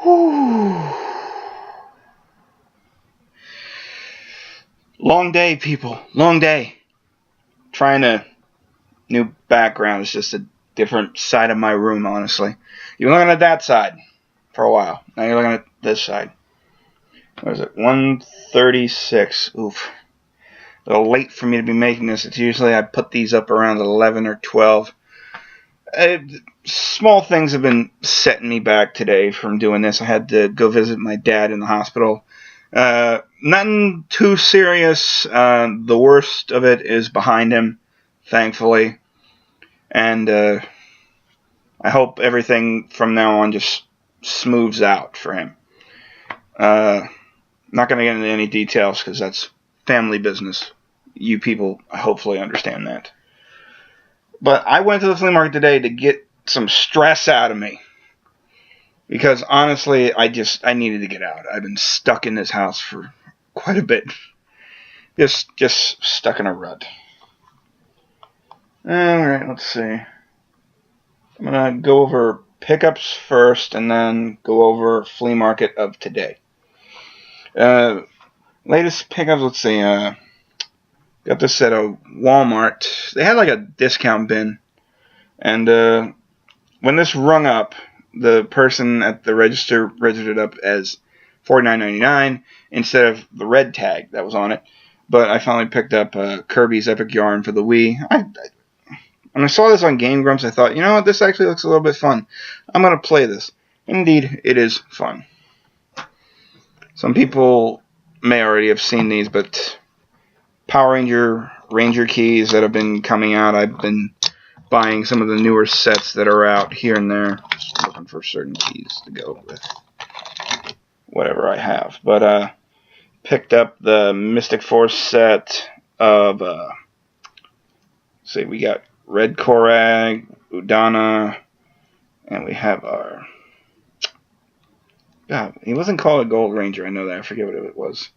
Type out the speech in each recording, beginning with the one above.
Whew. Long day, people. Long day. Trying a new background. It's just a different side of my room, honestly. You're looking at that side for a while. Now you're looking at this side. What is it? 1:36. Oof. A little late for me to be making this. It's usually I put these up around 11 or 12. Small things have been setting me back today from doing this. I had to go visit my dad in the hospital. Nothing too serious. The worst of it is behind him, thankfully. And I hope everything from now on just smooths out for him. Not going to get into any details because that's family business. You people hopefully understand that. But I went to the flea market today to get some stress out of me. Because honestly, I needed to get out. I've been stuck in this house for quite a bit. Just stuck in a rut. Alright, let's see. I'm going to go over pickups first and then go over flea market of today. Latest pickups, let's see. Got this at a Walmart. They had like a discount bin. And when this rung up, the person at the register registered it up as $49.99 instead of the red tag that was on it. But I finally picked up Kirby's Epic Yarn for the Wii. When I saw this on Game Grumps, I thought, you know what, this actually looks a little bit fun. I'm going to play this. Indeed, it is fun. Some people may already have seen these, but Power Ranger keys that have been coming out, I've been buying some of the newer sets that are out here and there. Just looking for certain keys to go with whatever I have. But picked up the Mystic Force set of, we got Red Korag, Udana, and we have our, God, he wasn't called a Gold Ranger, I know that, I forget what it was.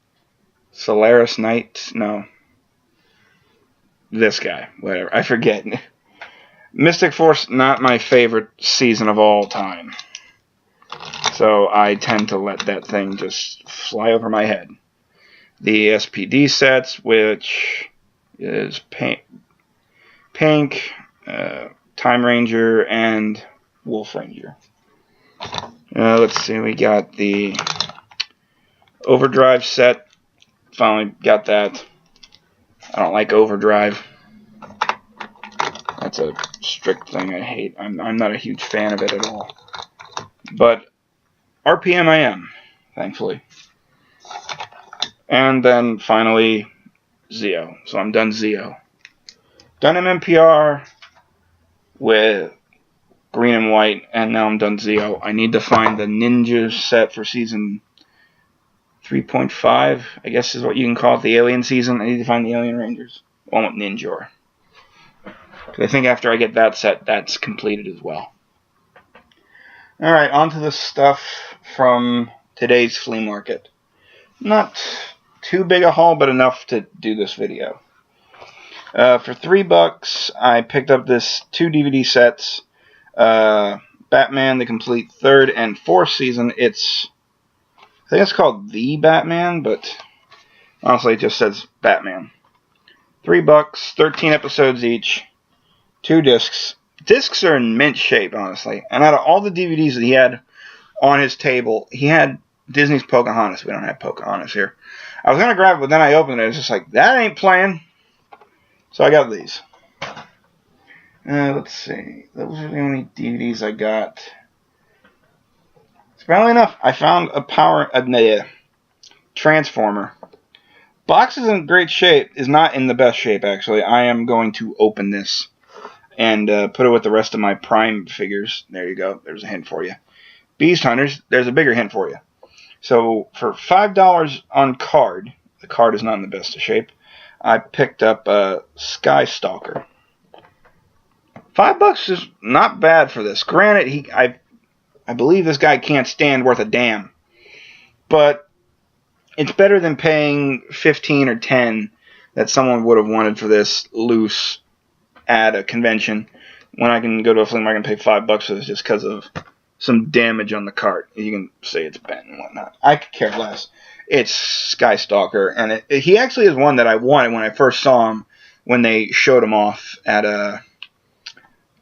Solaris Knight? No. This guy, whatever, I forget. Mystic Force, not my favorite season of all time. So I tend to let that thing just fly over my head. The SPD sets, which is Pink, Time Ranger, and Wolf Ranger. Let's see, we got the Overdrive set. Finally got that. I don't like Overdrive. That's a strict thing I hate. I'm not a huge fan of it at all. But RPM I am, thankfully. And then finally, Zeo. So I'm done Zeo. Done MMPR with green and white, and now I'm done Zeo. I need to find the Ninja set for season 3.5, I guess is what you can call it, the Alien season. I need to find the Alien Rangers. I want Ninja. I think after I get that set, that's completed as well. Alright, on to the stuff from today's flea market. Not too big a haul, but enough to do this video. For $3, I picked up this 2 DVD sets. Batman, the complete 3rd and 4th season. I think it's called The Batman, but honestly it just says Batman. $3, 13 episodes each. 2 discs. Discs are in mint shape, honestly. And out of all the DVDs that he had on his table, he had Disney's Pocahontas. We don't have Pocahontas here. I was going to grab it, but then I opened it. It was just like, that ain't playing. So I got these. Let's see. Those are the only DVDs I got. Surprisingly enough, I found a Transformer. Box is in great shape. Is not in the best shape, actually. I am going to open this and put it with the rest of my Prime figures. There you go. There's a hint for you. Beast Hunters, there's a bigger hint for you. So for $5 on card, the card is not in the best of shape, I picked up Sky Stalker. $5 is not bad for this. Granted, I believe this guy can't stand worth a damn. But it's better than paying $15 or $10 that someone would have wanted for this loose at a convention, when I can go to a flea market and pay $5 for this just because of some damage on the cart. You can say it's bent and whatnot. I could care less. It's Skystalker, and he actually is one that I wanted when I first saw him, when they showed him off at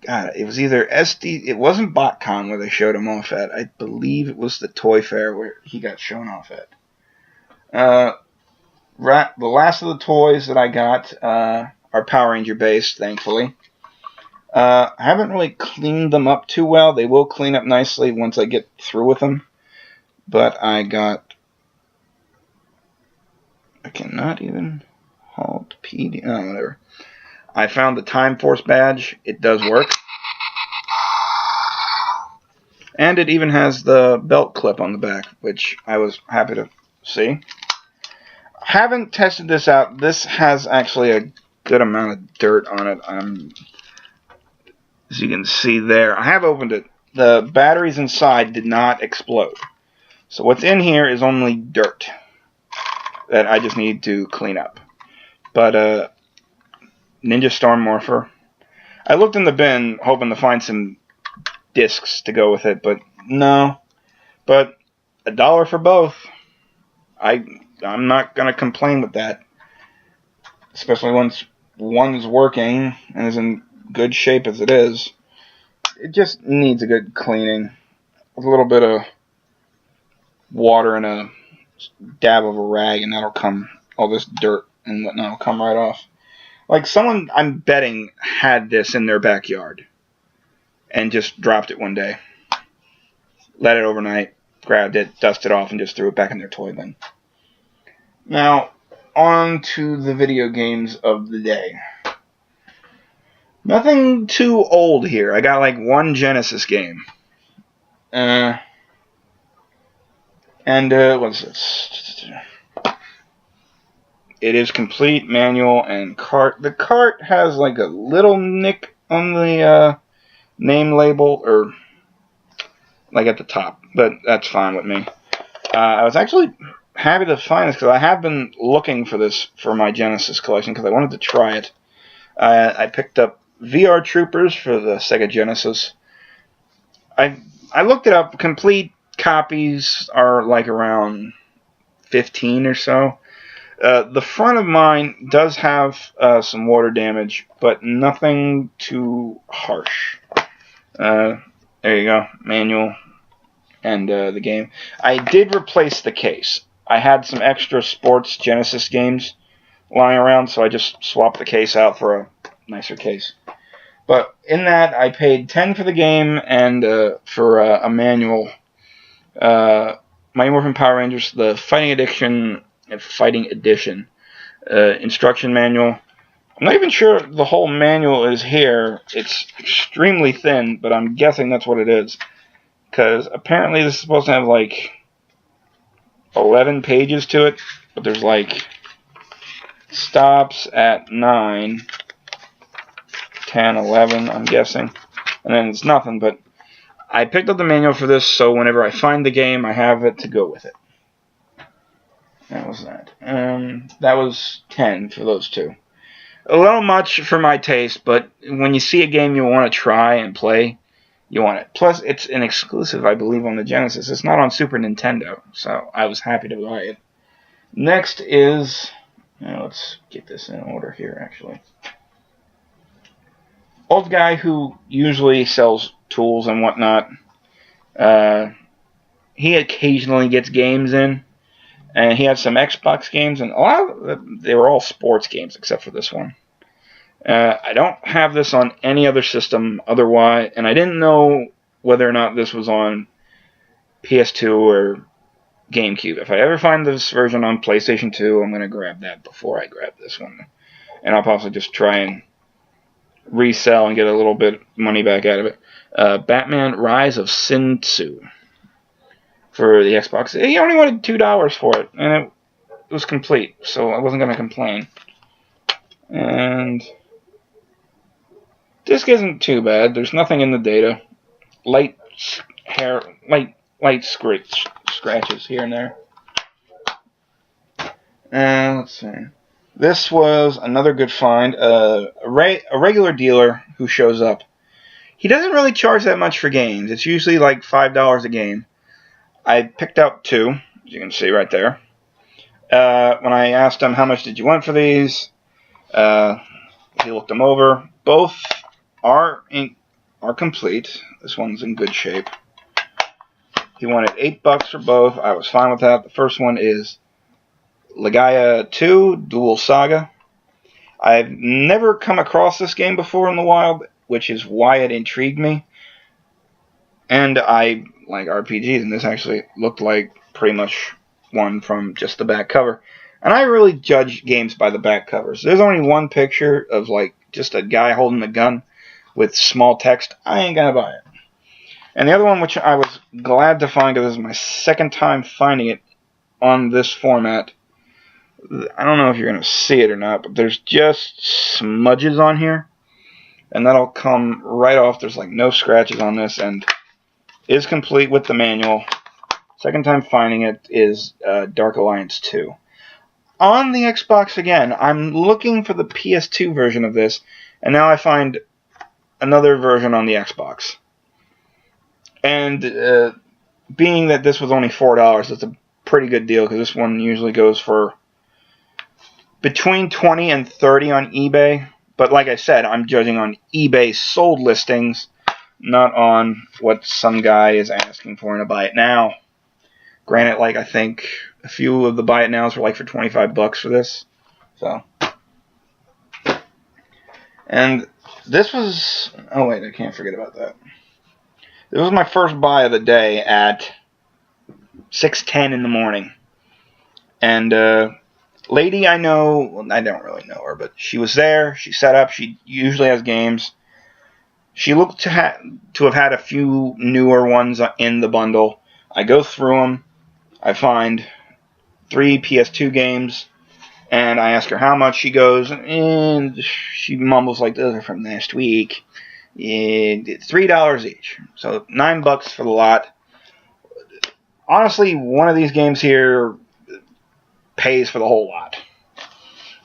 God, it was either it wasn't BotCon where they showed him off at. I believe it was the Toy Fair where he got shown off at. The last of the toys that I got are Power Ranger based, thankfully. I haven't really cleaned them up too well. They will clean up nicely once I get through with them. But I cannot even halt PD. Oh, whatever. I found the Time Force badge. It does work. And it even has the belt clip on the back, which I was happy to see. Haven't tested this out. This has actually a good amount of dirt on it. As you can see there, I have opened it. The batteries inside did not explode. So what's in here is only dirt that I just need to clean up. But Ninja Storm Morpher. I looked in the bin hoping to find some discs to go with it, but no. But $1 for both. I'm not gonna complain with that, especially once one's working and is in good shape as it is. It just needs a good cleaning with a little bit of water and a dab of a rag, and that'll come, all this dirt and whatnot will come right off. Like someone, I'm betting, had this in their backyard and just dropped it one day, let it overnight, grabbed it, dusted it off, and just threw it back in their toy bin. Now, on to the video games of the day. Nothing too old here. I got like one Genesis game. What's this? It is complete, manual, and cart. The cart has like a little nick on the name label, or like at the top, but that's fine with me. I was actually happy to find this because I have been looking for this for my Genesis collection because I wanted to try it. I picked up VR Troopers for the Sega Genesis. I looked it up. Complete copies are like around 15 or so. The front of mine does have some water damage, but nothing too harsh. There you go, manual and the game. I did replace the case. I had some extra sports Genesis games lying around, so I just swapped the case out for a nicer case. But in that, I paid $10 for the game and for a manual. Mighty Morphin Power Rangers, the Fighting Edition instruction manual. I'm not even sure the whole manual is here. It's extremely thin, but I'm guessing that's what it is. Because apparently this is supposed to have like 11 pages to it, but there's like stops at 9, 10, 11, I'm guessing. And then it's nothing, but I picked up the manual for this, so whenever I find the game, I have it to go with it. That was that. That was 10 for those two. A little much for my taste, but when you see a game you want to try and play, you want it. Plus, it's an exclusive, I believe, on the Genesis. It's not on Super Nintendo, so I was happy to buy it. Next is... let's get this in order here, actually. Old guy who usually sells tools and whatnot. He occasionally gets games in. And he had some Xbox games, and a lot of them, they were all sports games except for this one. I don't have this on any other system otherwise, and I didn't know whether or not this was on PS2 or GameCube. If I ever find this version on PlayStation 2, I'm going to grab that before I grab this one. And I'll possibly just try and resell and get a little bit of money back out of it. Batman Rise of Sin Tzu for the Xbox. He only wanted $2 for it, and it was complete, so I wasn't going to complain. And disc isn't too bad. There's nothing in the data. Light scratches here and there. And let's see. This was another good find. A regular dealer who shows up. he doesn't really charge that much for games. It's usually like $5 a game. I picked out 2, as you can see right there. When I asked him how much did you want for these, he looked them over. Both are complete. This one's in good shape. He wanted $8 for both. I was fine with that. The first one is Legaia 2 Dual Saga. I've never come across this game before in the wild, which is why it intrigued me. And I like RPGs, and this actually looked like pretty much one from just the back cover. And I really judge games by the back covers. There's only one picture of like just a guy holding a gun with small text. I ain't gonna buy it. And the other one, which I was glad to find, because this is my second time finding it on this format. I don't know if you're gonna see it or not, but there's just smudges on here, and that'll come right off. There's like no scratches on this, and is complete with the manual. Second time finding it is Dark Alliance 2. On the Xbox again, I'm looking for the PS2 version of this, and now I find another version on the Xbox. And being that this was only $4, it's a pretty good deal, because this one usually goes for between $20 and $30 on eBay. But like I said, I'm judging on eBay sold listings, not on what some guy is asking for in a buy it now. Granted, like I think a few of the buy it nows were like for $25 for this. So, and this was, oh wait, I can't forget about that. This was my first buy of the day at 6:10 in the morning. And lady I know, well, I don't really know her, but she was there. She set up. She usually has games. She looked to have had a few newer ones in the bundle. I go through them. I find 3 PS2 games, and I ask her how much. She goes, and she mumbles like, those are from last week. It's $3 each, so $9 for the lot. Honestly, one of these games here pays for the whole lot.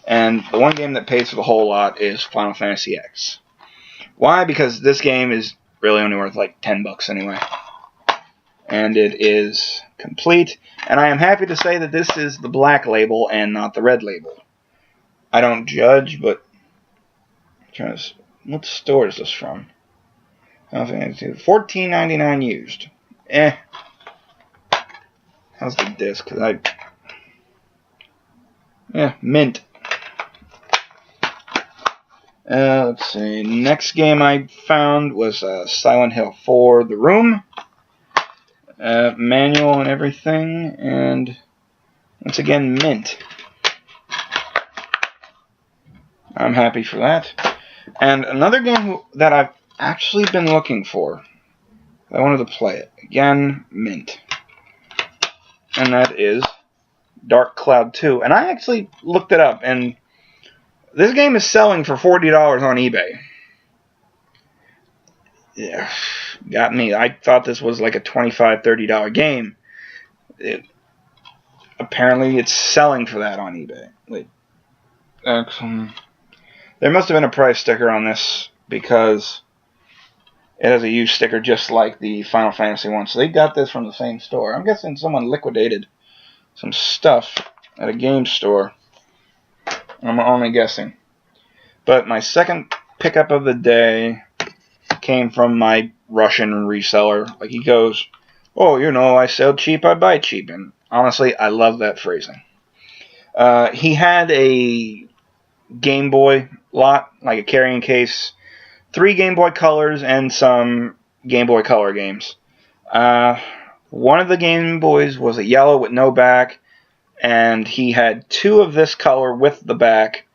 And the one game that pays for the whole lot is Final Fantasy X. Why? Because this game is really only worth like $10 anyway. And it is complete. And I am happy to say that this is the black label and not the red label. I don't judge, but what store is this from? $14.99 used. How's the disc? Mint. Let's see. Next game I found was Silent Hill 4: The Room. Manual and everything, and once again, mint. I'm happy for that. And another game that I've actually been looking for, I wanted to play it. Again, mint. And that is Dark Cloud 2. And I actually looked it up, and this game is selling for $40 on eBay. Yeah, got me. I thought this was like a $25, $30 game. Apparently, it's selling for that on eBay. Wait. There must have been a price sticker on this, because it has a used sticker just like the Final Fantasy one. So they got this from the same store. I'm guessing someone liquidated some stuff at a game store. I'm only guessing. But my second pickup of the day came from my Russian reseller. Like, he goes, oh, I sell cheap, I buy cheap. And honestly, I love that phrasing. He had a Game Boy lot, like a carrying case, 3 Game Boy Colors, and some Game Boy Color games. One of the Game Boys was a yellow with no back, and he had 2 of this color with the back,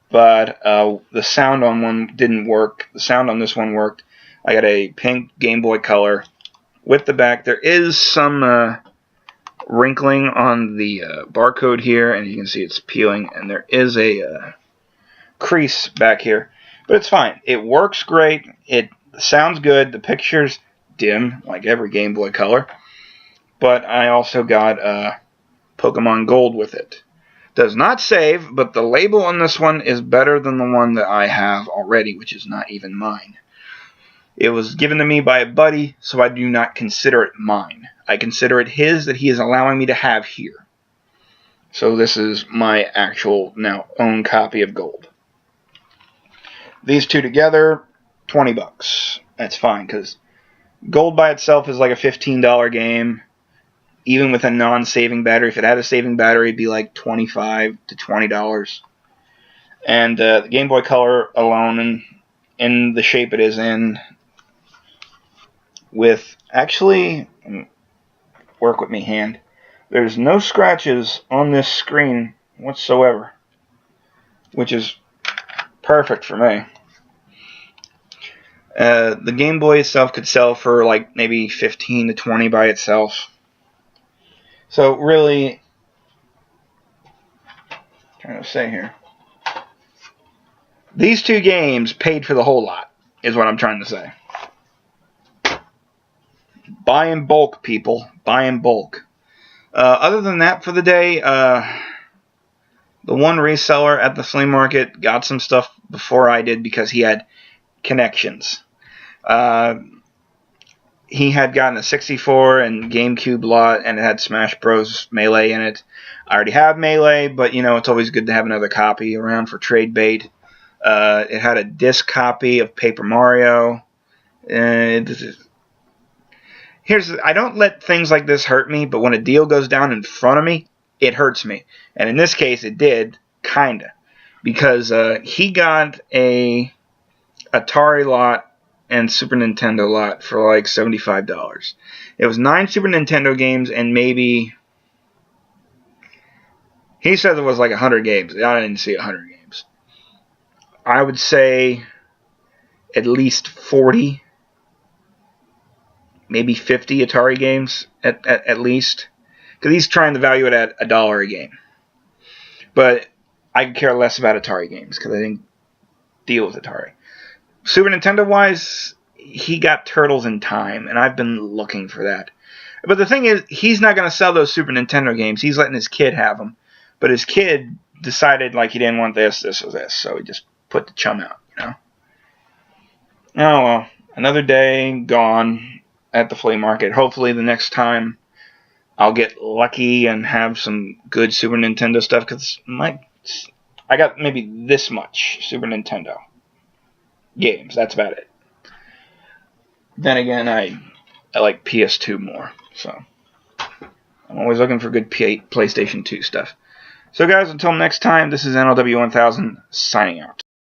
but the sound on one didn't work. The sound on this one worked. I got a pink Game Boy Color with the back. There is some wrinkling on the barcode here, and you can see it's peeling, and there is a crease back here, but it's fine. It works great. It sounds good. The picture's dim, like every Game Boy Color, but I also got Pokemon Gold with it. Does not save, but the label on this one is better than the one that I have already, which is not even mine. It was given to me by a buddy, so I do not consider it mine. I consider it his that he is allowing me to have here. So this is my actual now own copy of Gold. These two together, $20. That's fine, because Gold by itself is like a $15 game. Even with a non-saving battery. If it had a saving battery, it'd be like $25 to $20. And the Game Boy Color alone, in the shape it is in, with, actually, work with me hand, there's no scratches on this screen whatsoever, which is perfect for me. The Game Boy itself could sell for like maybe $15 to $20 by itself. So really, trying to say here, these two games paid for the whole lot, is what I'm trying to say. Buy in bulk, people. Buy in bulk. Other than that for the day, the one reseller at the flea market got some stuff before I did because he had connections. He had gotten a 64 and GameCube lot, and it had Smash Bros. Melee in it. I already have Melee, but, it's always good to have another copy around for trade bait. It had a disc copy of Paper Mario. I don't let things like this hurt me, but when a deal goes down in front of me, it hurts me. And in this case, it did, kinda. Because he got a Atari lot and Super Nintendo lot for like $75. It was 9 Super Nintendo games and maybe, he says it was like 100 games. I didn't see 100 games. I would say at least 40, maybe 50 Atari games at least. Because he's trying to value it at $1 a game. But I could care less about Atari games because I didn't deal with Atari. Super Nintendo-wise, he got Turtles in Time, and I've been looking for that. But the thing is, he's not going to sell those Super Nintendo games. He's letting his kid have them. But his kid decided, like, he didn't want this, or this, so he just put the chum out, Oh, well, another day gone at the flea market. Hopefully the next time I'll get lucky and have some good Super Nintendo stuff, because I got maybe this much Super Nintendo games. That's about it. Then again, I like PS2 more, so I'm always looking for good PlayStation 2 stuff. So guys, until next time, this is NLW1000 signing out.